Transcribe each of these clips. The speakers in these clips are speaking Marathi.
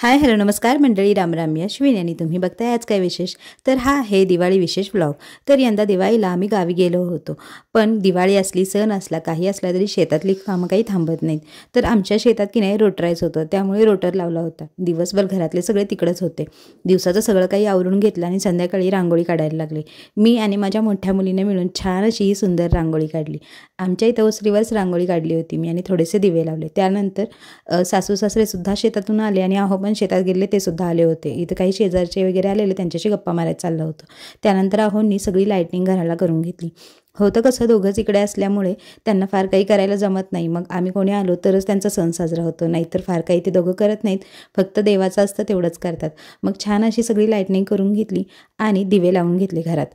हाय हॅलो नमस्कार मंडळी, राम राम. मी अश्विनी आणि तुम्ही बघताय आज काय विशेष. तर हा आहे दिवाळी विशेष व्लॉग. तर यंदा दिवाळीला आम्ही गावी गेलो होतो, पण दिवाळी असली सण असला काही असला तरी शेतातली कामं काही थांबत नाहीत. तर आमच्या शेतात की नाही रोटरायचं होतं, त्यामुळे रोटर लावला होता. दिवसभर घरातले सगळे तिकडंच होते. दिवसाचं सगळं काही आवरून घेतलं आणि संध्याकाळी रांगोळी काढायला लागले. मी आणि माझ्या मोठ्या मुलीने मिळून छान अशी ही सुंदर रांगोळी काढली. आमच्या इथं ओसरीवरच रांगोळी काढली होती मी आणि थोडेसे दिवे लावले. त्यानंतर सासू सासरे सुद्धा शेतातून आले आणि अहो पण शेतात गेले, ते सुद्धा आले होते. इथं काही शेजारचे वगैरे आलेले, त्यांच्याशी गप्पा मारायला चाललं होतं. त्यानंतर अहोंनी सगळी लाईटनिंग घराला करून घेतली. होतं कसं, दोघंच इकडे असल्यामुळे त्यांना फार काही करायला जमत नाही. मग आम्ही कोणी आलो तरच त्यांचा सण साजरा होतो, नाहीतर फार काही ते दोघं करत नाहीत. फक्त देवाचं असतं तेवढंच करतात. मग छान अशी सगळी लाईटनिंग करून घेतली आणि दिवे लावून घेतले घरात.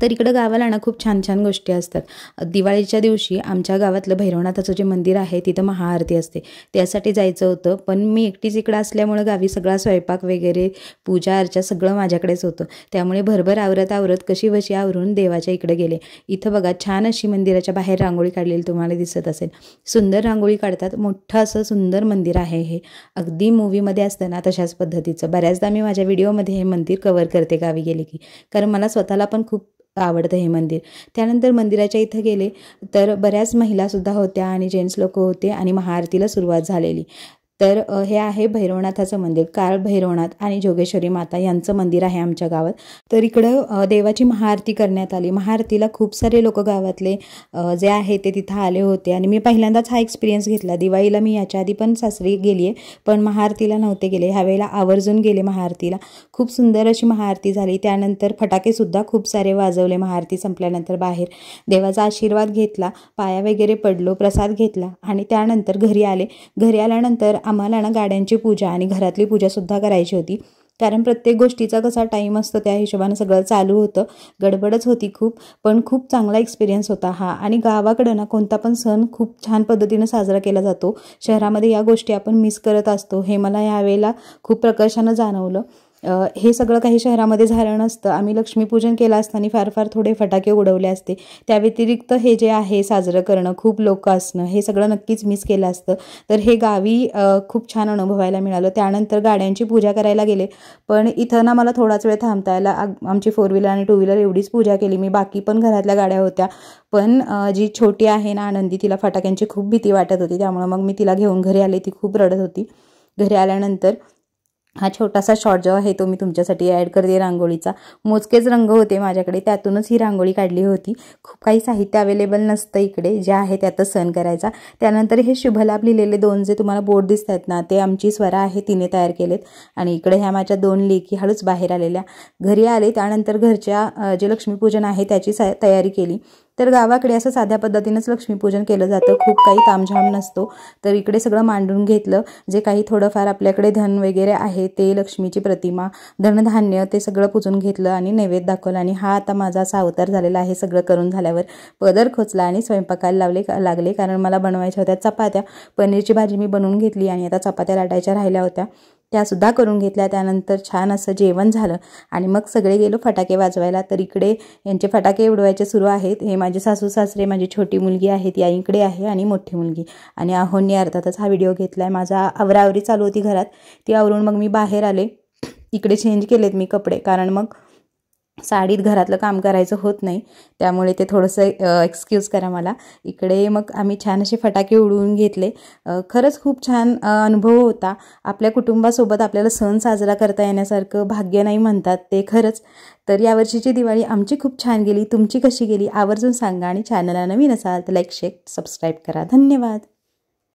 तर इकडं गावाला ना खूप छान छान गोष्टी असतात. दिवाळीच्या दिवशी आमच्या गावातलं भैरवनाथाचं जे मंदिर आहे तिथं महाआरती असते, त्यासाठी जायचं होतं. पण मी एकटीच इकडं असल्यामुळं गावी सगळा स्वयंपाक वगैरे पूजा अर्चा सगळं माझ्याकडेच होतं. त्यामुळे भरभर आवरत कशी वशी आवरून देवाच्या इकडे गेले. इथं बघा छान अशी मंदिराच्या बाहेर रांगोळी काढलेली तुम्हाला दिसत असेल. सुंदर रांगोळी काढतात. मोठं असं सुंदर मंदिर आहे हे, अगदी मूवीमध्ये असतं ना तशाच पद्धतीचं. बऱ्याचदा मी माझ्या व्हिडिओमध्ये हे मंदिर कव्हर करते गावी गेले की, कारण मला स्वतःला पण खूप आवडतं हे मंदिर. त्यानंतर मंदिराच्या इथं गेले तर बऱ्याच महिलासुद्धा होत्या आणि जेंट्स लोक होते आणि महाआरतीला सुरुवात झालेली. तर हे आहे भैरवनाथाचं मंदिर. काळ भैरवनाथ आणि जोगेश्वरी माता यांचं मंदिर आहे आमच्या गावात. तर इकडं देवाची महाआरती करण्यात आली. महाआरतीला खूप सारे लोक गावातले जे आहे ते तिथं आले होते आणि मी पहिल्यांदाच हा एक्सपिरियन्स घेतला. दिवाळीला मी याच्या आधी पण सासरी गेली आहे, पण महाआरतीला नव्हते गेले. ह्यावेळेला आवर्जून गेले महाआरतीला. खूप सुंदर अशी महाआरती झाली. त्यानंतर फटाकेसुद्धा खूप सारे वाजवले. महाआरती संपल्यानंतर बाहेर देवाचा आशीर्वाद घेतला, पाया वगैरे पडलो, प्रसाद घेतला आणि त्यानंतर घरी आले. घरी आल्यानंतर आम्हाला ना गाड्यांची पूजा आणि घरातली पूजासुद्धा करायची होती, कारण प्रत्येक गोष्टीचा कसा टाईम असतो त्या हिशोबाने सगळं चालू होतं. गडबडच होती खूप, पण खूप चांगला एक्सपिरियन्स होता हा. आणि गावाकडं ना कोणता पण सण खूप छान पद्धतीनं साजरा केला जातो. शहरामध्ये या गोष्टी आपण मिस करत असतो, हे मला यावेळेला खूप प्रकर्षानं जाणवलं. हे सगळं काही शहरामध्ये झालं नसतं. आम्ही लक्ष्मीपूजन केलं असताना फार फार थोडे फटाके उडवले असते. त्या व्यतिरिक्त हे जे आहे साजरं करणं, खूप लोक असणं, हे सगळं नक्कीच मिस केलं असतं. तर हे गावी खूप छान अनुभवायला मिळालं. त्यानंतर गाड्यांची पूजा करायला गेले, पण इथं ना मला थोडाच वेळ थांबता यायला. आमची 4 व्हीलर आणि 2 व्हीलर एवढीच पूजा केली मी. बाकी पण घरातल्या गाड्या होत्या, पण जी छोटी आहे ना आनंदी, तिला फटाक्यांची खूप भीती वाटत होती. त्यामुळे मग मी तिला घेऊन घरी आले. ती खूप रडत होती. घरी आल्यानंतर हा छोटासा शॉर्ट जो आहे तो मी तुमच्यासाठी ॲड करते रांगोळीचा. मोजकेच रंग होते माझ्याकडे, त्यातूनच ही रांगोळी काढली होती. खूप काही साहित्य अवेलेबल नसतं इकडे, जे आहे त्यातच सण करायचा. त्यानंतर हे शुभलाभ लिहिलेले 2 जे तुम्हाला बोर्ड दिसत आहेत ना, ते आमची स्वरा आहे, तिने तयार केलेत. आणि इकडे ह्या माझ्या 2 लेकी हळूच बाहेर आलेल्या. घरी आले त्यानंतर घरच्या जे लक्ष्मीपूजन आहे त्याची तयारी केली. तर गावाकडे असं साध्या पद्धतीनंच लक्ष्मीपूजन केलं जातं, खूप काही तामझाम नसतो. तर इकडे सगळं मांडून घेतलं. जे काही थोडंफार आपल्याकडे धन वगैरे आहे ते, लक्ष्मीची प्रतिमा, धनधान्य, ते सगळं पूजून घेतलं आणि नैवेद्य दाखवलं. आणि हा आता माझा असा अवतार झालेला आहे. सगळं करून झाल्यावर पदर खोचला आणि स्वयंपाकाला लागले, कारण मला बनवायच्या होत्या चपात्या. पनीरची भाजी मी बनवून घेतली आणि आता चपात्या लाटायच्या राहिल्या होत्या, त्यासुद्धा करून घेतल्या. त्यानंतर छान असं जेवण झालं आणि मग सगळे गेलो फटाके वाजवायला. तर इकडे यांचे फटाके उडवायचे सुरू आहेत. हे माझे सासू सासरे, माझी छोटी मुलगी आहे ती आईकडे आहे आणि मोठी मुलगी. आणि आहोंनी अर्थातच हा व्हिडिओ घेतला आहे. माझा आवरावरी चालू होती घरात, ती आवरून मग मी बाहेर आले. इकडे चेंज केलेत मी कपडे, कारण मग साडीत घरातलं काम करायचं होत नाही, त्यामुळे ते थोडंसं एक्सक्यूज करा मला. इकडे मग आम्ही छान असे फटाके उडवून घेतले. खरंच खूप छान अनुभव होता. आपल्या कुटुंबासोबत आपल्याला सण साजरा करता येण्यासारखं भाग्य नाही म्हणतात ते, खरंच. तर यावर्षीची दिवाळी आमची खूप छान गेली. तुमची कशी गेली आवर्जून सांगा आणि चॅनलला नवीन असाल तर लाईक, शेअर, सबस्क्राईब करा. धन्यवाद.